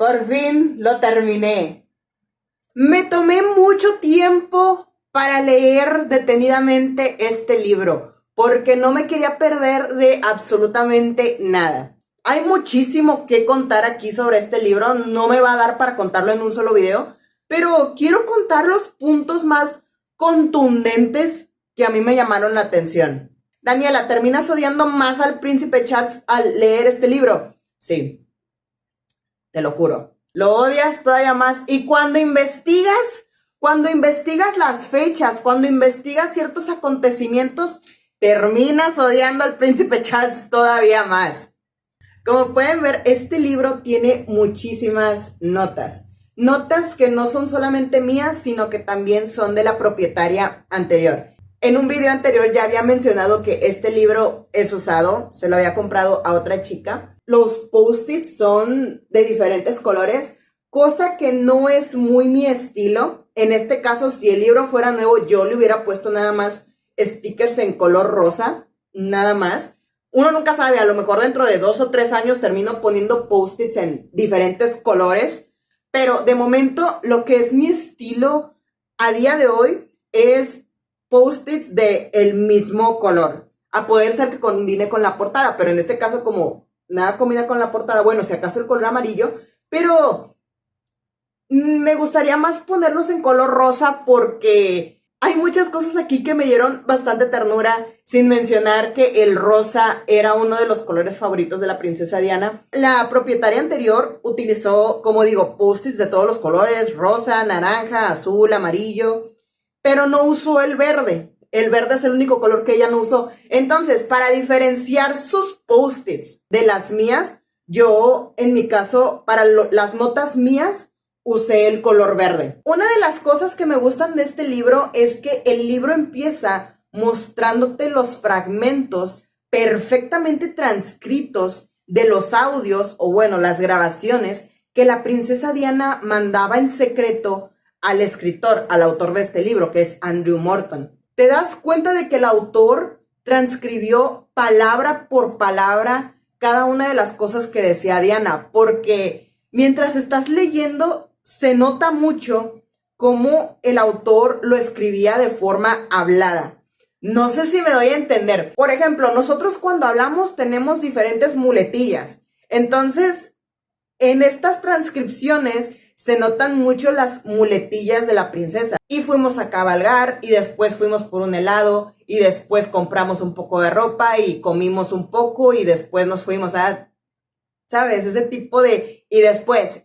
Por fin lo terminé. Me tomé mucho tiempo para leer detenidamente este libro, porque no me quería perder de absolutamente nada. Hay muchísimo que contar aquí sobre este libro, no me va a dar para contarlo en un solo video, pero quiero contar los puntos más contundentes que a mí me llamaron la atención. Daniela, ¿terminas odiando más al príncipe Charles al leer este libro? Sí, te lo juro. Lo odias todavía más. Y cuando investigas las fechas, cuando investigas ciertos acontecimientos, terminas odiando al príncipe Charles todavía más. Como pueden ver, este libro tiene muchísimas notas. Notas que no son solamente mías, sino que también son de la propietaria anterior. En un video anterior ya había mencionado que este libro es usado, se lo había comprado a otra chica. Los post-its son de diferentes colores, cosa que no es muy mi estilo. En este caso, si el libro fuera nuevo, yo le hubiera puesto nada más stickers en color rosa, nada más. Uno nunca sabe, a lo mejor dentro de 2 o 3 años termino poniendo post-its en diferentes colores, pero de momento lo que es mi estilo a día de hoy es post-its de el mismo color, a poder ser que combine con la portada, pero en este caso como nada combina con la portada, bueno, si acaso el color amarillo, pero me gustaría más ponerlos en color rosa porque hay muchas cosas aquí que me dieron bastante ternura, sin mencionar que el rosa era uno de los colores favoritos de la princesa Diana. La propietaria anterior utilizó, como digo, post-its de todos los colores, rosa, naranja, azul, amarillo, pero no usó el verde. El verde es el único color que ella no usó. Entonces, para diferenciar sus post-its de las mías, yo, en mi caso, para las notas mías, usé el color verde. Una de las cosas que me gustan de este libro es que el libro empieza mostrándote los fragmentos perfectamente transcritos de los audios, o bueno, las grabaciones que la princesa Diana mandaba en secreto al escritor, al autor de este libro, que es Andrew Morton. Te das cuenta de que el autor transcribió palabra por palabra cada una de las cosas que decía Diana, porque mientras estás leyendo se nota mucho cómo el autor lo escribía de forma hablada. No sé si me doy a entender. Por ejemplo, nosotros cuando hablamos tenemos diferentes muletillas. Entonces, en estas transcripciones se notan mucho las muletillas de la princesa. Y fuimos a cabalgar y después fuimos por un helado y después compramos un poco de ropa y comimos un poco y después nos fuimos a... ¿Sabes? Ese tipo de y después.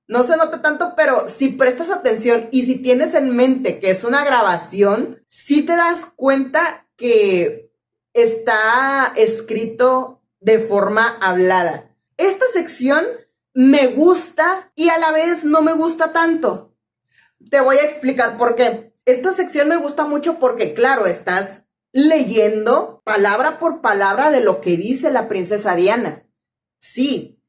No se nota tanto, pero si prestas atención y si tienes en mente que es una grabación, sí te das cuenta que está escrito de forma hablada. Esta sección me gusta y a la vez no me gusta tanto. Te voy a explicar por qué. Esta sección me gusta mucho porque, claro, estás leyendo palabra por palabra de lo que dice la princesa Diana. Sí,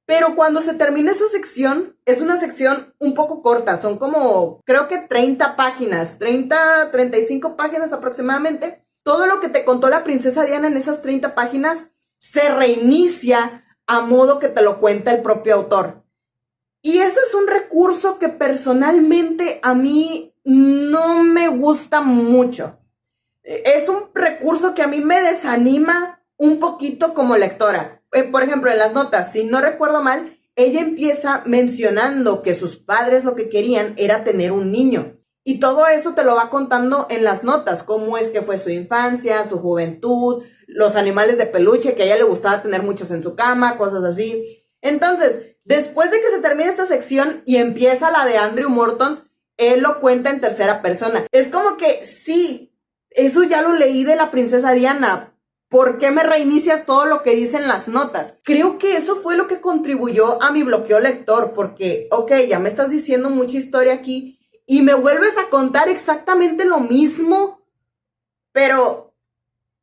pero cuando se termina esa sección, es una sección un poco corta, son como, creo que 30 páginas, 35 páginas aproximadamente. Todo lo que te contó la princesa Diana en esas 30 páginas se reinicia a modo que te lo cuenta el propio autor. Y ese es un recurso que personalmente a mí no me gusta mucho. Es un recurso que a mí me desanima un poquito como lectora. Por ejemplo, en las notas, si no recuerdo mal, ella empieza mencionando que sus padres lo que querían era tener un niño. Y todo eso te lo va contando en las notas, cómo es que fue su infancia, su juventud, los animales de peluche, que a ella le gustaba tener muchos en su cama, cosas así. Entonces, después de que se termina esta sección y empieza la de Andrew Morton, él lo cuenta en tercera persona. Es como que, sí, eso ya lo leí de la princesa Diana. ¿Por qué me reinicias todo lo que dicen las notas? Creo que eso fue lo que contribuyó a mi bloqueo lector, porque, ok, ya me estás diciendo mucha historia aquí y me vuelves a contar exactamente lo mismo, pero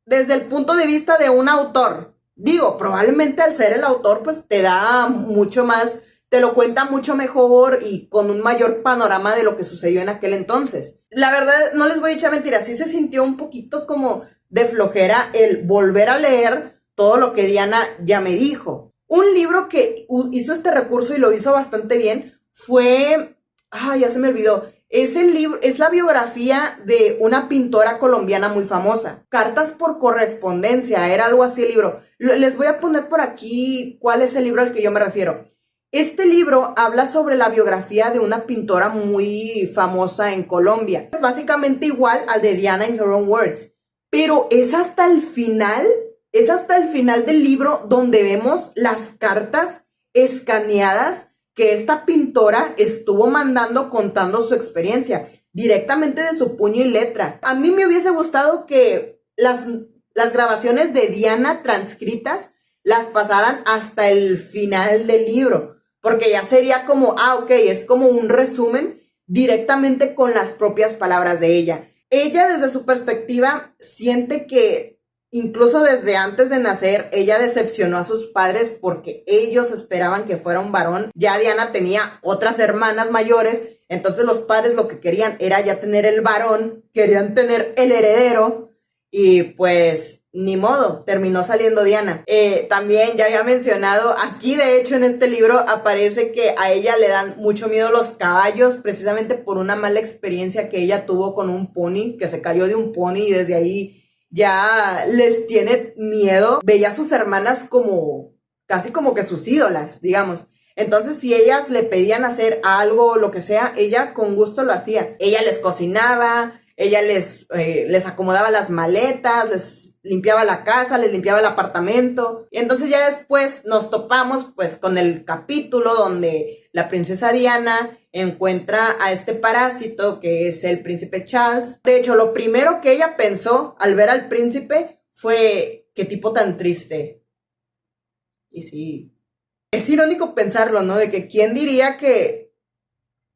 desde el punto de vista de un autor. Digo, probablemente al ser el autor, pues te da mucho más, te lo cuenta mucho mejor y con un mayor panorama de lo que sucedió en aquel entonces. La verdad, no les voy a echar mentiras, sí se sintió un poquito como de flojera el volver a leer todo lo que Diana ya me dijo. Un libro que hizo este recurso y lo hizo bastante bien fue, ya se me olvidó, es el libro, es la biografía de una pintora colombiana muy famosa. Cartas por correspondencia, era algo así el libro. Les voy a poner por aquí cuál es el libro al que yo me refiero. Este libro habla sobre la biografía de una pintora muy famosa en Colombia. Es básicamente igual al de Diana in Her Own Words, pero es hasta el final del libro donde vemos las cartas escaneadas que esta pintora estuvo mandando contando su experiencia, directamente de su puño y letra. A mí me hubiese gustado que las grabaciones de Diana transcritas las pasaran hasta el final del libro, porque ya sería como, ok, es como un resumen directamente con las propias palabras de ella. Ella, desde su perspectiva, siente que incluso desde antes de nacer, ella decepcionó a sus padres porque ellos esperaban que fuera un varón. Ya Diana tenía otras hermanas mayores, entonces los padres lo que querían era ya tener el varón, querían tener el heredero, y pues ni modo, terminó saliendo Diana. También ya había mencionado, aquí de hecho en este libro aparece que a ella le dan mucho miedo los caballos, precisamente por una mala experiencia que ella tuvo con un pony, que se cayó de un pony y desde ahí ya les tiene miedo. Veía a sus hermanas como, casi como que sus ídolas, digamos. Entonces, si ellas le pedían hacer algo, lo que sea, ella con gusto lo hacía. Ella les cocinaba, ella les acomodaba las maletas, les limpiaba la casa, les limpiaba el apartamento. Y entonces ya después nos topamos pues con el capítulo donde la princesa Diana encuentra a este parásito que es el príncipe Charles. De hecho, lo primero que ella pensó al ver al príncipe fue, qué tipo tan triste. Y sí, es irónico pensarlo, ¿no? De que quién diría que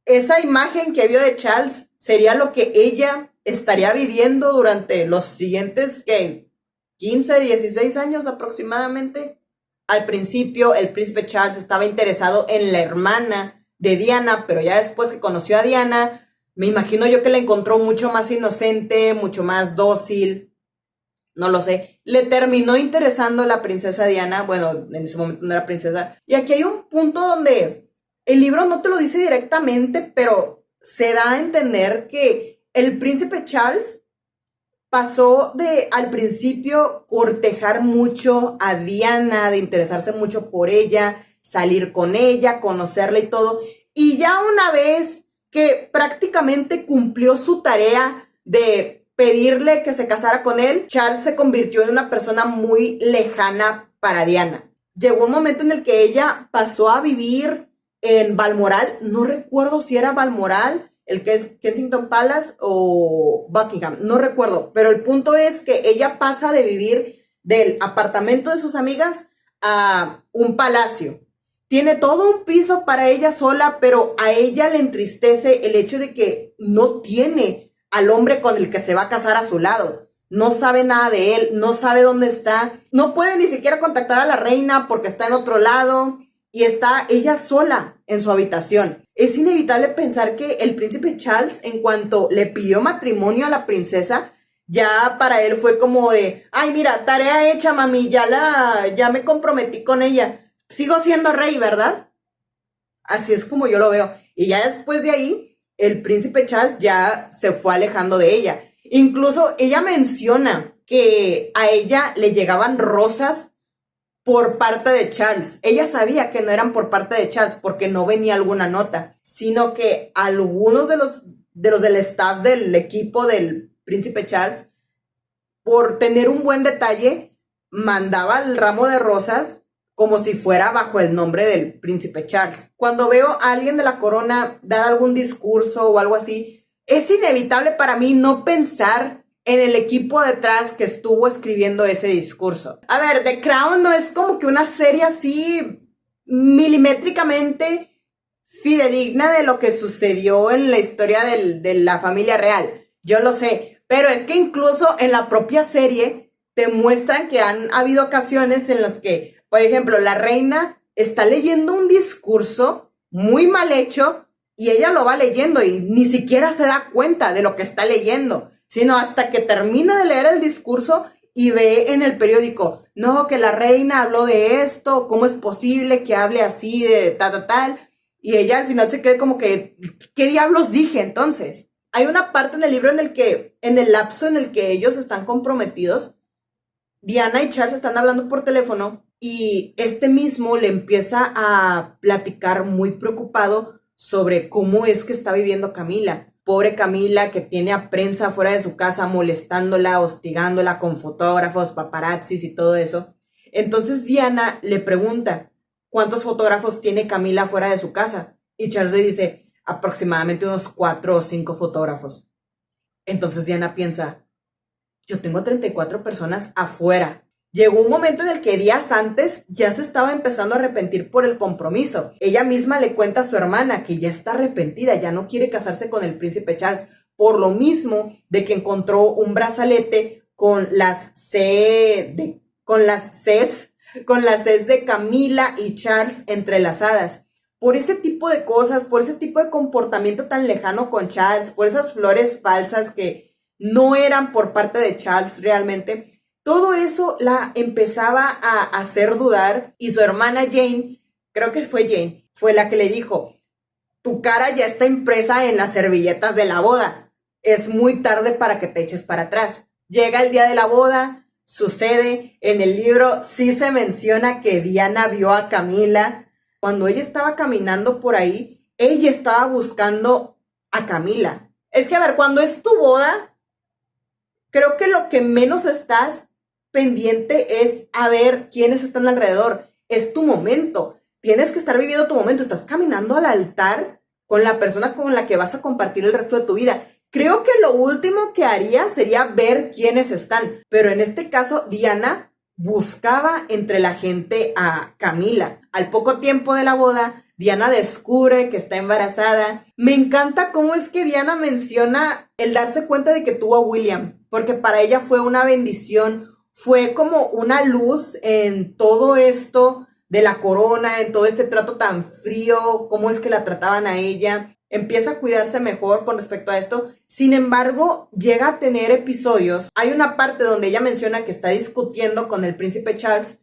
esa imagen que vio de Charles sería lo que ella estaría viviendo durante los siguientes, ¿qué? 15, 16 años aproximadamente. Al principio, el príncipe Charles estaba interesado en la hermana de Diana, pero ya después que conoció a Diana, me imagino yo que la encontró mucho más inocente, mucho más dócil, no lo sé. Le terminó interesando la princesa Diana, bueno, en ese momento no era princesa. Y aquí hay un punto donde el libro no te lo dice directamente, pero se da a entender que el príncipe Charles pasó de, al principio, cortejar mucho a Diana, de interesarse mucho por ella, salir con ella, conocerla y todo. Y ya una vez que prácticamente cumplió su tarea de pedirle que se casara con él, Charles se convirtió en una persona muy lejana para Diana. Llegó un momento en el que ella pasó a vivir en Balmoral, no recuerdo si era Balmoral, el que es Kensington Palace o Buckingham, no recuerdo, pero el punto es que ella pasa de vivir del apartamento de sus amigas a un palacio. Tiene todo un piso para ella sola, pero a ella le entristece el hecho de que no tiene al hombre con el que se va a casar a su lado. No sabe nada de él, no sabe dónde está, no puede ni siquiera contactar a la reina porque está en otro lado y está ella sola en su habitación. Es inevitable pensar que el príncipe Charles, en cuanto le pidió matrimonio a la princesa, ya para él fue como de, ay, mira, tarea hecha, mami, ya me comprometí con ella. Sigo siendo rey, ¿verdad? Así es como yo lo veo. Y ya después de ahí, el príncipe Charles ya se fue alejando de ella. Incluso ella menciona que a ella le llegaban rosas por parte de Charles. Ella sabía que no eran por parte de Charles porque no venía alguna nota, sino que algunos de los del staff del equipo del príncipe Charles, por tener un buen detalle, mandaba el ramo de rosas como si fuera bajo el nombre del príncipe Charles. Cuando veo a alguien de la corona dar algún discurso o algo así, es inevitable para mí no pensar en el equipo detrás que estuvo escribiendo ese discurso. A ver, The Crown no es como que una serie así milimétricamente fidedigna de lo que sucedió en la historia de la familia real. Yo lo sé, pero es que incluso en la propia serie te muestran que han habido ocasiones en las que, por ejemplo, la reina está leyendo un discurso muy mal hecho y ella lo va leyendo y ni siquiera se da cuenta de lo que está leyendo, sino hasta que termina de leer el discurso y ve en el periódico, no, que la reina habló de esto, ¿cómo es posible que hable así de tal? Y ella al final se queda como que, ¿qué diablos dije entonces? Hay una parte en el libro en el lapso en el que ellos están comprometidos, Diana y Charles están hablando por teléfono y este mismo le empieza a platicar muy preocupado sobre cómo es que está viviendo Camila. Pobre Camila, que tiene a prensa fuera de su casa molestándola, hostigándola con fotógrafos, paparazzis y todo eso. Entonces Diana le pregunta, ¿cuántos fotógrafos tiene Camila fuera de su casa? Y Charles le dice, aproximadamente unos 4 o 5 fotógrafos. Entonces Diana piensa, yo tengo 34 personas afuera. Llegó un momento en el que días antes ya se estaba empezando a arrepentir por el compromiso. Ella misma le cuenta a su hermana que ya está arrepentida, ya no quiere casarse con el príncipe Charles, por lo mismo de que encontró un brazalete con las Cs de Camila y Charles entrelazadas. Por ese tipo de cosas, por ese tipo de comportamiento tan lejano con Charles, por esas flores falsas que no eran por parte de Charles realmente, todo eso la empezaba a hacer dudar y su hermana Jane, creo que fue Jane, fue la que le dijo, tu cara ya está impresa en las servilletas de la boda, es muy tarde para que te eches para atrás. Llega el día de la boda, sucede, en el libro sí se menciona que Diana vio a Camila, cuando ella estaba caminando por ahí, ella estaba buscando a Camila. Es que a ver, cuando es tu boda, creo que lo que menos estás pendiente es a ver quiénes están alrededor. Es tu momento. Tienes que estar viviendo tu momento. Estás caminando al altar con la persona con la que vas a compartir el resto de tu vida. Creo que lo último que haría sería ver quiénes están. Pero en este caso, Diana buscaba entre la gente a Camila. Al poco tiempo de la boda, Diana descubre que está embarazada. Me encanta cómo es que Diana menciona el darse cuenta de que tuvo a William, porque para ella fue una bendición, fue como una luz en todo esto de la corona, en todo este trato tan frío, cómo es que la trataban a ella. Empieza a cuidarse mejor con respecto a esto. Sin embargo, llega a tener episodios. Hay una parte donde ella menciona que está discutiendo con el príncipe Charles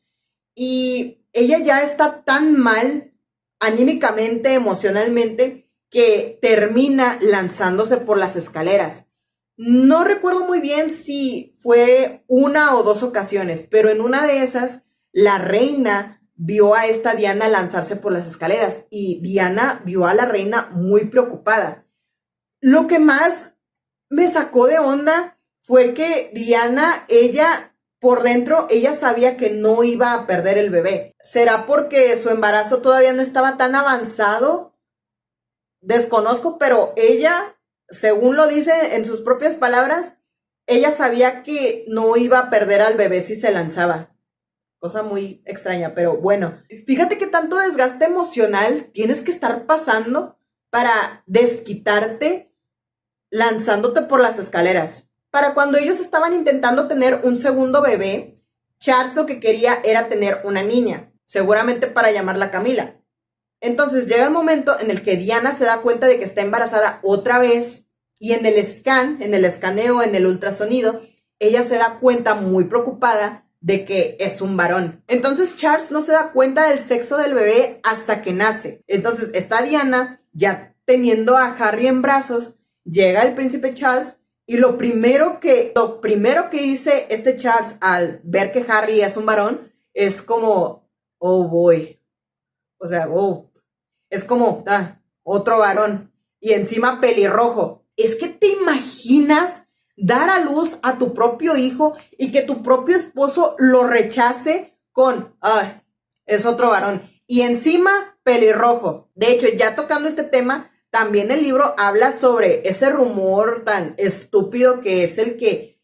y ella ya está tan mal anímicamente, emocionalmente, que termina lanzándose por las escaleras. No recuerdo muy bien si fue 1 o 2 ocasiones, pero en una de esas, la reina vio a esta Diana lanzarse por las escaleras y Diana vio a la reina muy preocupada. Lo que más me sacó de onda fue que Diana, ella por dentro, ella sabía que no iba a perder el bebé. ¿Será porque su embarazo todavía no estaba tan avanzado? Desconozco, pero ella, según lo dice en sus propias palabras, ella sabía que no iba a perder al bebé si se lanzaba. Cosa muy extraña, pero bueno. Fíjate qué tanto desgaste emocional tienes que estar pasando para desquitarte lanzándote por las escaleras. Para cuando ellos estaban intentando tener un segundo bebé, Charles lo que quería era tener una niña, seguramente para llamarla Camila. Entonces llega el momento en el que Diana se da cuenta de que está embarazada otra vez y en el escaneo, en el ultrasonido, ella se da cuenta muy preocupada de que es un varón. Entonces Charles no se da cuenta del sexo del bebé hasta que nace. Entonces está Diana ya teniendo a Harry en brazos, llega el príncipe Charles y lo primero que dice este Charles al ver que Harry es un varón es como, oh boy, o sea, oh, es como, otro varón y encima pelirrojo. Es que te imaginas dar a luz a tu propio hijo y que tu propio esposo lo rechace con, es otro varón y encima pelirrojo. De hecho, ya tocando este tema, también el libro habla sobre ese rumor tan estúpido que es el que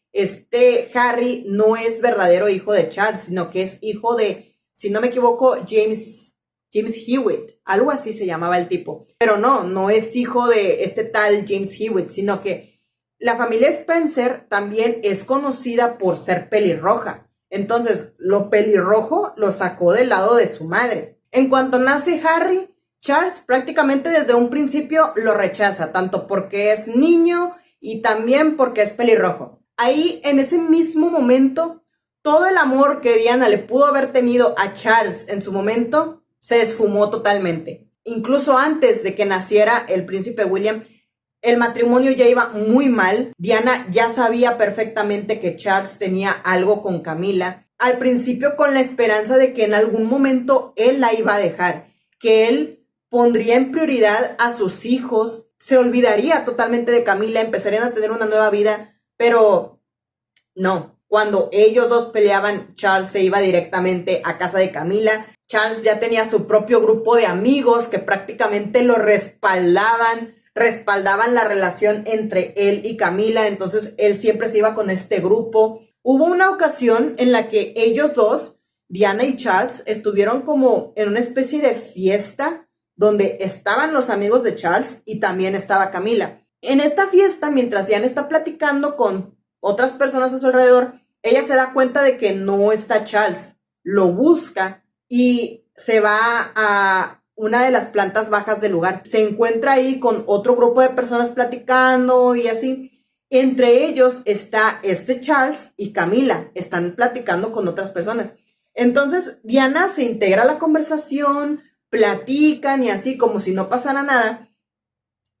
Harry no es verdadero hijo de Charles, sino que es hijo de, si no me equivoco, James Hewitt, algo así se llamaba el tipo. Pero no es hijo de este tal James Hewitt, sino que la familia Spencer también es conocida por ser pelirroja. Entonces, lo pelirrojo lo sacó del lado de su madre. En cuanto nace Harry, Charles prácticamente desde un principio lo rechaza, tanto porque es niño y también porque es pelirrojo. Ahí, en ese mismo momento, todo el amor que Diana le pudo haber tenido a Charles en su momento se esfumó totalmente. Incluso antes de que naciera el príncipe William, el matrimonio ya iba muy mal. Diana ya sabía perfectamente que Charles tenía algo con Camila. Al principio con la esperanza de que en algún momento él la iba a dejar, que él pondría en prioridad a sus hijos, se olvidaría totalmente de Camila, empezarían a tener una nueva vida, pero no. Cuando ellos dos peleaban, Charles se iba directamente a casa de Camila. Charles ya tenía su propio grupo de amigos que prácticamente lo respaldaban la relación entre él y Camila, entonces él siempre se iba con este grupo. Hubo una ocasión en la que ellos dos, Diana y Charles, estuvieron como en una especie de fiesta donde estaban los amigos de Charles y también estaba Camila. En esta fiesta, mientras Diana está platicando con otras personas a su alrededor, ella se da cuenta de que no está Charles, lo busca y se va a una de las plantas bajas del lugar. Se encuentra ahí con otro grupo de personas platicando y así. Entre ellos está este Charles y Camila. Están platicando con otras personas. Entonces Diana se integra a la conversación, platican y así como si no pasara nada.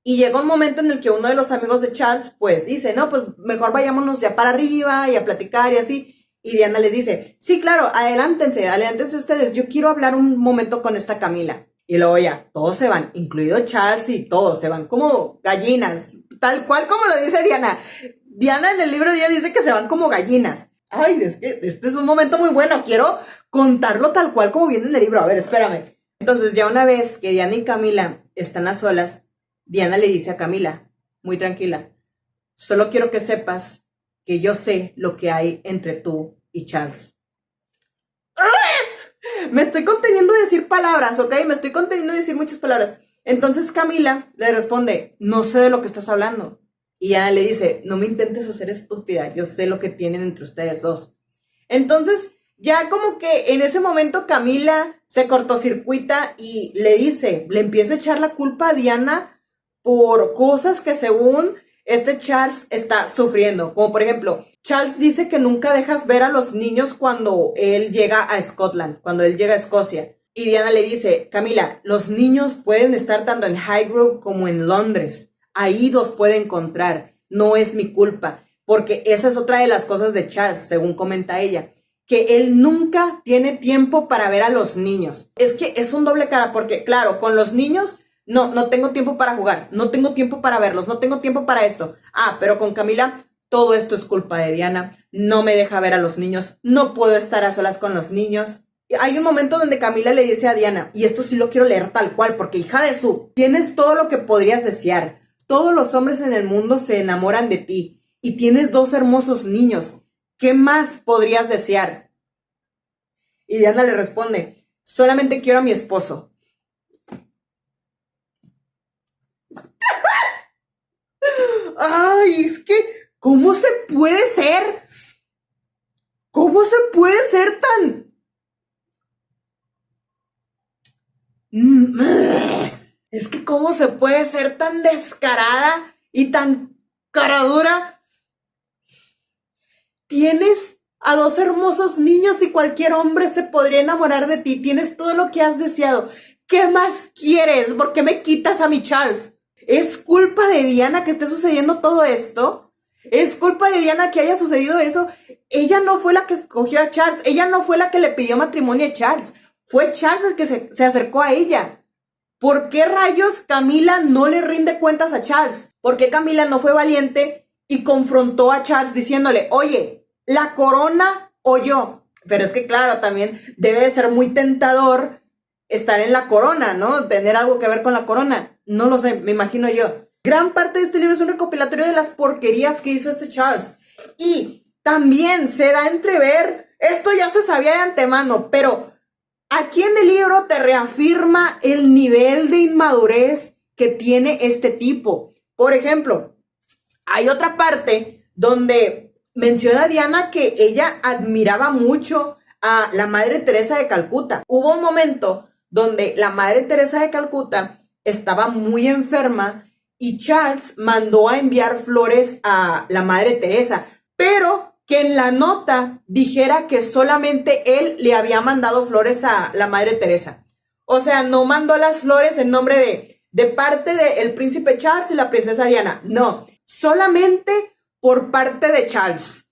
Y llega un momento en el que uno de los amigos de Charles pues dice, no, pues mejor vayámonos ya para arriba y a platicar y así. Y Diana les dice, sí, claro, adelántense ustedes, yo quiero hablar un momento con esta Camila. Y luego ya, todos se van, incluido Charles y todos, se van como gallinas, tal cual como lo dice Diana. Diana en el libro ya dice que se van como gallinas. Ay, es que este es un momento muy bueno, quiero contarlo tal cual como viene en el libro. A ver, espérame. Entonces ya una vez que Diana y Camila están a solas, Diana le dice a Camila, muy tranquila, solo quiero que sepas que yo sé lo que hay entre tú y Charles. Me estoy conteniendo de decir palabras, ¿ok? Me estoy conteniendo de decir muchas palabras. Entonces Camila le responde, no sé de lo que estás hablando. Y Ana le dice, no me intentes hacer estúpida, yo sé lo que tienen entre ustedes dos. Entonces, ya como que en ese momento Camila se cortocircuita y le empieza a echar la culpa a Diana por cosas que según este Charles está sufriendo. Como por ejemplo, Charles dice que nunca dejas ver a los niños cuando él llega a Scotland, cuando él llega a Escocia. Y Diana le dice, Camila, los niños pueden estar tanto en Highgrove como en Londres. Ahí los puede encontrar. No es mi culpa. Porque esa es otra de las cosas de Charles, según comenta ella. Que él nunca tiene tiempo para ver a los niños. Es que es un doble cara porque, claro, con los niños no tengo tiempo para jugar, no tengo tiempo para verlos, no tengo tiempo para esto. Ah, pero con Camila, todo esto es culpa de Diana. No me deja ver a los niños, no puedo estar a solas con los niños. Hay un momento donde Camila le dice a Diana, y esto sí lo quiero leer tal cual, porque hija de su, tienes todo lo que podrías desear. Todos los hombres en el mundo se enamoran de ti, y tienes 2 hermosos niños. ¿Qué más podrías desear? Y Diana le responde, solamente quiero a mi esposo. Ay, es que, ¿cómo se puede ser? ¿Cómo se puede ser tan... Es que cómo se puede ser tan descarada y tan caradura. Tienes a 2 hermosos niños y cualquier hombre se podría enamorar de ti. Tienes todo lo que has deseado. ¿Qué más quieres? ¿Por qué me quitas a mi Charles? ¿Es culpa de Diana que esté sucediendo todo esto? ¿Es culpa de Diana que haya sucedido eso? Ella no fue la que escogió a Charles. Ella no fue la que le pidió matrimonio a Charles. Fue Charles el que se acercó a ella. ¿Por qué rayos Camila no le rinde cuentas a Charles? ¿Por qué Camila no fue valiente y confrontó a Charles diciéndole, oye, la corona o yo? Pero es que claro, también debe de ser muy tentador estar en la corona, ¿no? Tener algo que ver con la corona. No lo sé, me imagino yo. Gran parte de este libro es un recopilatorio de las porquerías que hizo este Charles. Y también se da a entrever, esto ya se sabía de antemano, pero aquí en el libro te reafirma el nivel de inmadurez que tiene este tipo. Por ejemplo, hay otra parte donde menciona a Diana que ella admiraba mucho a la Madre Teresa de Calcuta. Hubo un momento donde la Madre Teresa de Calcuta estaba muy enferma y Charles mandó a enviar flores a la Madre Teresa, pero que en la nota dijera que solamente él le había mandado flores a la Madre Teresa. O sea, no mandó las flores en nombre de parte del príncipe Charles y la princesa Diana. No, solamente por parte de Charles.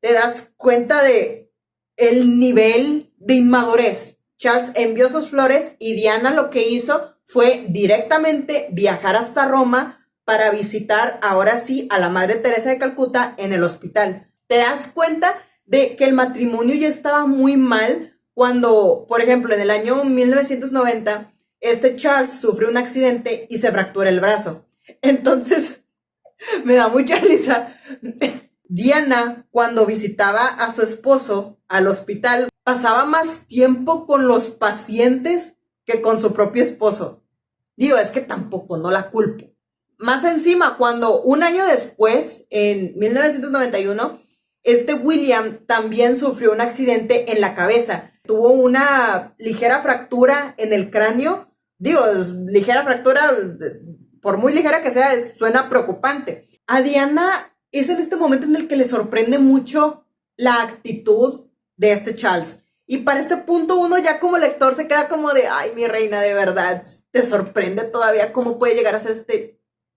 ¿Te das cuenta de el nivel de inmadurez? Charles envió sus flores y Diana lo que hizo fue directamente viajar hasta Roma para visitar ahora sí a la Madre Teresa de Calcuta en el hospital. ¿Te das cuenta de que el matrimonio ya estaba muy mal cuando, por ejemplo, en el año 1990, Charles sufrió un accidente y se fractura el brazo? Entonces, me da mucha risa. Diana, cuando visitaba a su esposo al hospital, pasaba más tiempo con los pacientes que con su propio esposo. Digo, es que tampoco, no la culpo. Más encima, cuando un año después, en 1991, William también sufrió un accidente en la cabeza. Tuvo una ligera fractura en el cráneo. Digo, ligera fractura, por muy ligera que sea, suena preocupante. A Diana es en este momento en el que le sorprende mucho la actitud de Charles. Y para este punto uno ya como lector se queda como de, ay, mi reina, de verdad, te sorprende todavía cómo puede llegar a ser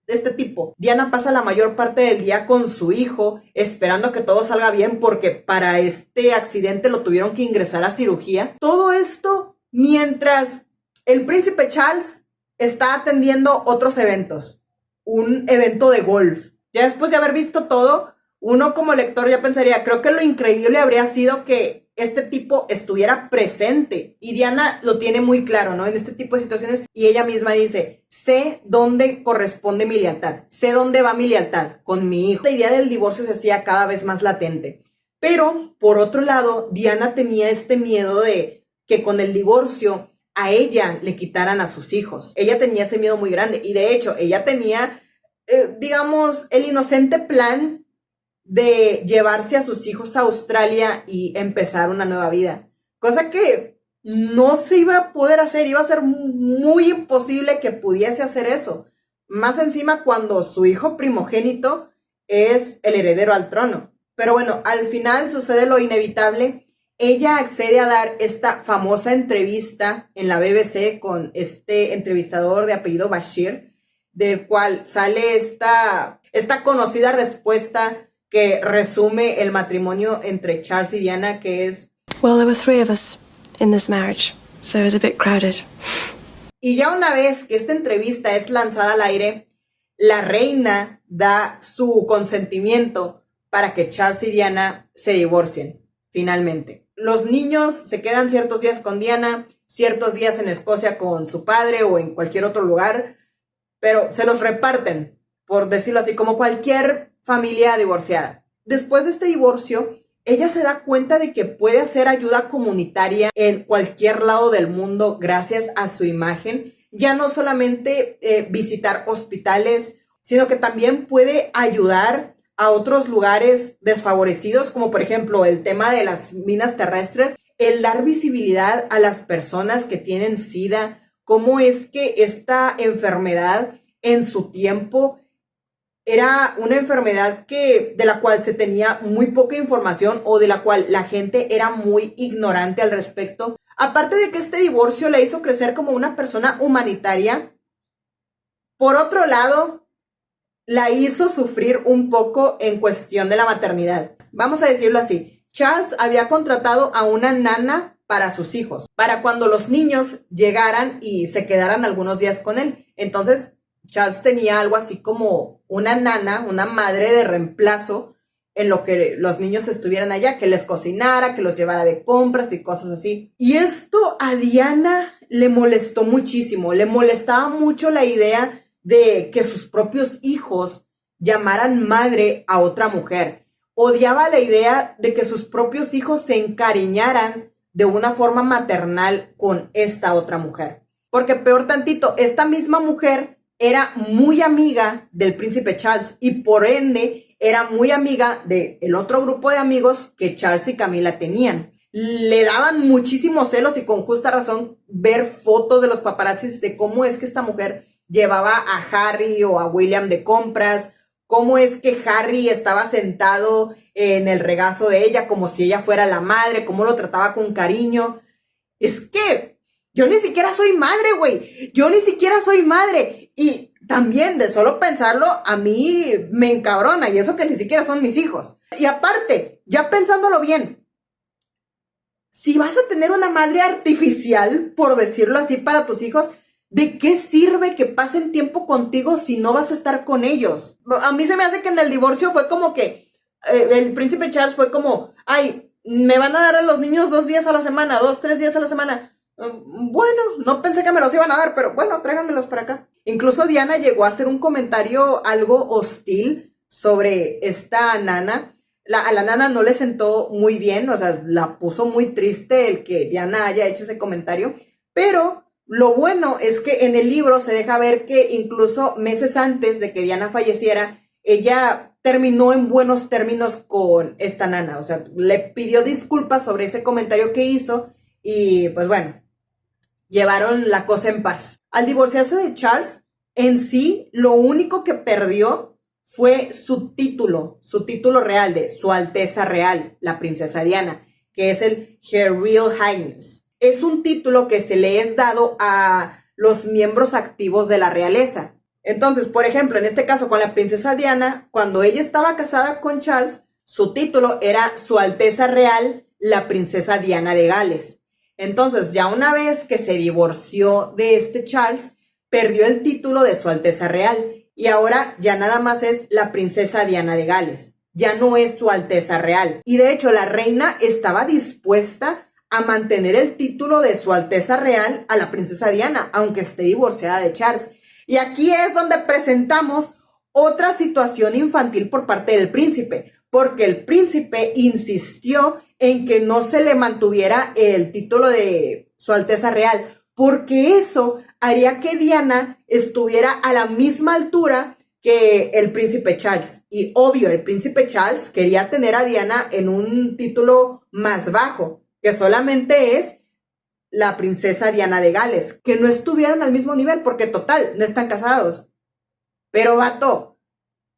este tipo. Diana pasa la mayor parte del día con su hijo, esperando que todo salga bien, porque para este accidente lo tuvieron que ingresar a cirugía. Todo esto mientras el príncipe Charles está atendiendo otros eventos. Un evento de golf. Ya después de haber visto todo, uno como lector ya pensaría, creo que lo increíble habría sido que este tipo estuviera presente. Y Diana lo tiene muy claro, ¿no? En este tipo de situaciones. Y ella misma dice, sé dónde corresponde mi lealtad. Sé dónde va mi lealtad con mi hijo. La idea del divorcio se hacía cada vez más latente. Pero, por otro lado, Diana tenía este miedo de que con el divorcio a ella le quitaran a sus hijos. Ella tenía ese miedo muy grande. Y de hecho, ella tenía digamos, el inocente plan de llevarse a sus hijos a Australia y empezar una nueva vida. Cosa que no se iba a poder hacer, iba a ser muy imposible que pudiese hacer eso. Más encima cuando su hijo primogénito es el heredero al trono. Pero bueno, al final sucede lo inevitable. Ella accede a dar esta famosa entrevista en la BBC con este entrevistador de apellido Bashir, del cual sale esta conocida respuesta que resume el matrimonio entre Charles y Diana, que es Well, there were 3 of us in this marriage, so it was a bit crowded. Y ya una vez que esta entrevista es lanzada al aire, la reina da su consentimiento para que Charles y Diana se divorcien, finalmente. Los niños se quedan ciertos días con Diana, ciertos días en Escocia con su padre o en cualquier otro lugar, pero se los reparten, por decirlo así, como cualquier familia divorciada. Después de este divorcio, ella se da cuenta de que puede hacer ayuda comunitaria en cualquier lado del mundo gracias a su imagen. Ya no solamente visitar hospitales, sino que también puede ayudar a otros lugares desfavorecidos, como por ejemplo el tema de las minas terrestres, el dar visibilidad a las personas que tienen SIDA, cómo es que esta enfermedad en su tiempo era una enfermedad de la cual se tenía muy poca información o de la cual la gente era muy ignorante al respecto. Aparte de que este divorcio la hizo crecer como una persona humanitaria, por otro lado, la hizo sufrir un poco en cuestión de la maternidad. Vamos a decirlo así, Charles había contratado a una nana para sus hijos, para cuando los niños llegaran y se quedaran algunos días con él. Entonces, Charles tenía algo así como una nana, una madre de reemplazo en lo que los niños estuvieran allá, que les cocinara, que los llevara de compras y cosas así. Y esto a Diana le molestó muchísimo, le molestaba mucho la idea de que sus propios hijos llamaran madre a otra mujer. Odiaba la idea de que sus propios hijos se encariñaran de una forma maternal con esta otra mujer. Porque peor tantito, esta misma mujer era muy amiga del príncipe Charles y por ende era muy amiga del otro grupo de amigos que Charles y Camila tenían. Le daban muchísimos celos y con justa razón ver fotos de los paparazzis de cómo es que esta mujer llevaba a Harry o a William de compras, cómo es que Harry estaba sentado en el regazo de ella como si ella fuera la madre, cómo lo trataba con cariño. Es que yo ni siquiera soy madre, güey. Yo ni siquiera soy madre. Y también de solo pensarlo, a mí me encabrona. Y eso que ni siquiera son mis hijos. Y aparte, ya pensándolo bien, si vas a tener una madre artificial, por decirlo así, para tus hijos, ¿de qué sirve que pasen tiempo contigo si no vas a estar con ellos? A mí se me hace que en el divorcio fue como que el príncipe Charles fue como, ay, me van a dar a los niños 2 días a la semana, 2, 3 días a la semana. Bueno, no pensé que me los iban a dar, pero bueno, tráiganmelos para acá. Incluso Diana llegó a hacer un comentario algo hostil sobre esta nana. A la nana no le sentó muy bien, o sea, la puso muy triste el que Diana haya hecho ese comentario, pero lo bueno es que en el libro se deja ver que incluso meses antes de que Diana falleciera, ella terminó en buenos términos con esta nana, o sea, le pidió disculpas sobre ese comentario que hizo y pues bueno, llevaron la cosa en paz. Al divorciarse de Charles, en sí, lo único que perdió fue su título real de Su Alteza Real, la princesa Diana, que es el Her Real Highness. Es un título que se le es dado a los miembros activos de la realeza. Entonces, por ejemplo, en este caso con la princesa Diana, cuando ella estaba casada con Charles, su título era Su Alteza Real, la princesa Diana de Gales. Entonces, ya una vez que se divorció de este Charles, perdió el título de Su Alteza Real y ahora ya nada más es la princesa Diana de Gales. Ya no es Su Alteza Real. Y de hecho, la reina estaba dispuesta a mantener el título de Su Alteza Real a la princesa Diana, aunque esté divorciada de Charles. Y aquí es donde presentamos otra situación infantil por parte del príncipe, porque el príncipe insistió en que no se le mantuviera el título de Su Alteza Real, porque eso haría que Diana estuviera a la misma altura que el príncipe Charles. Y obvio, el príncipe Charles quería tener a Diana en un título más bajo, que solamente es la princesa Diana de Gales, que no estuvieran al mismo nivel, porque total, no están casados. Pero vato,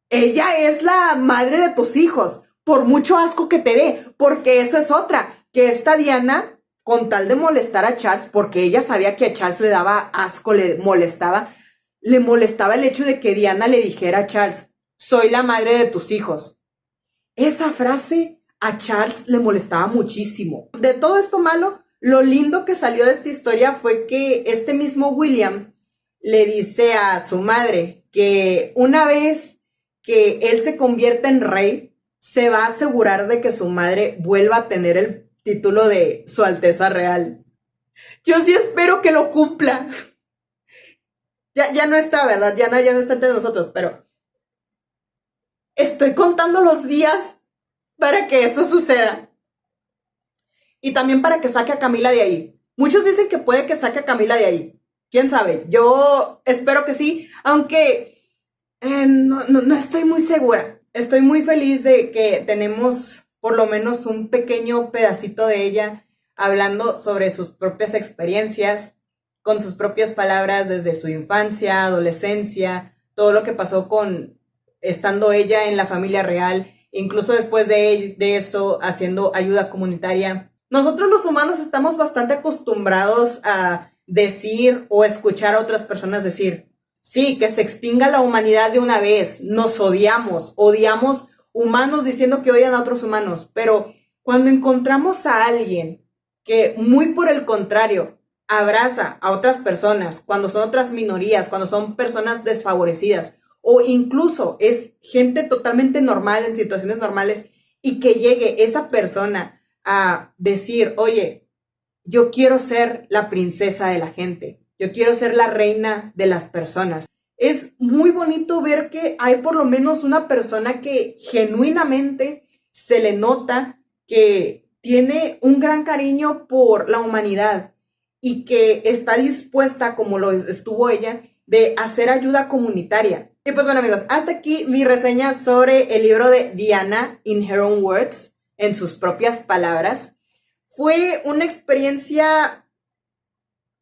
ella es la madre de tus hijos, por mucho asco que te dé, porque eso es otra, que esta Diana, con tal de molestar a Charles, porque ella sabía que a Charles le daba asco, le molestaba el hecho de que Diana le dijera a Charles, soy la madre de tus hijos. Esa frase a Charles le molestaba muchísimo. De todo esto malo, lo lindo que salió de esta historia fue que este mismo William le dice a su madre que una vez que él se convierta en rey, se va a asegurar de que su madre vuelva a tener el título de Su Alteza Real. Yo sí espero que lo cumpla. Ya no está, ¿verdad? Ya no está entre nosotros, pero estoy contando los días para que eso suceda. Y también para que saque a Camila de ahí. Muchos dicen que puede que saque a Camila de ahí. ¿Quién sabe? Yo espero que sí, aunque no estoy muy segura. Estoy muy feliz de que tenemos por lo menos un pequeño pedacito de ella hablando sobre sus propias experiencias, con sus propias palabras desde su infancia, adolescencia, todo lo que pasó con estando ella en la familia real, incluso después de eso haciendo ayuda comunitaria. Nosotros los humanos estamos bastante acostumbrados a decir o escuchar a otras personas decir, sí, que se extinga la humanidad de una vez, nos odiamos humanos diciendo que odian a otros humanos, pero cuando encontramos a alguien que muy por el contrario abraza a otras personas, cuando son otras minorías, cuando son personas desfavorecidas o incluso es gente totalmente normal en situaciones normales y que llegue esa persona a decir, oye, yo quiero ser la princesa de la gente, yo quiero ser la reina de las personas. Es muy bonito ver que hay por lo menos una persona que genuinamente se le nota que tiene un gran cariño por la humanidad y que está dispuesta, como lo estuvo ella, de hacer ayuda comunitaria. Y pues bueno amigos, hasta aquí mi reseña sobre el libro de Diana in Her Own Words, en sus propias palabras. Fue una experiencia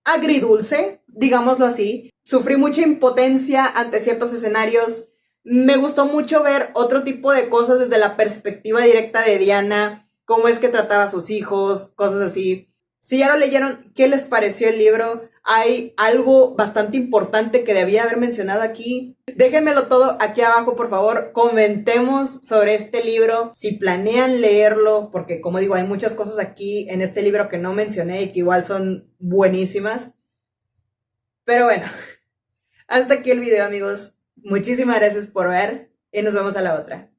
agridulce, digámoslo así. Sufrí mucha impotencia ante ciertos escenarios, Me gustó mucho ver otro tipo de cosas desde la perspectiva directa de Diana, cómo es que trataba a sus hijos, cosas así. Si ya lo leyeron, ¿qué les pareció el libro? Hay algo bastante importante que debía haber mencionado aquí. Déjenmelo todo aquí abajo, por favor. Comentemos sobre este libro, si planean leerlo, porque como digo, hay muchas cosas aquí en este libro que no mencioné y que igual son buenísimas. Pero bueno, hasta aquí el video, amigos. Muchísimas gracias por ver y nos vemos a la otra.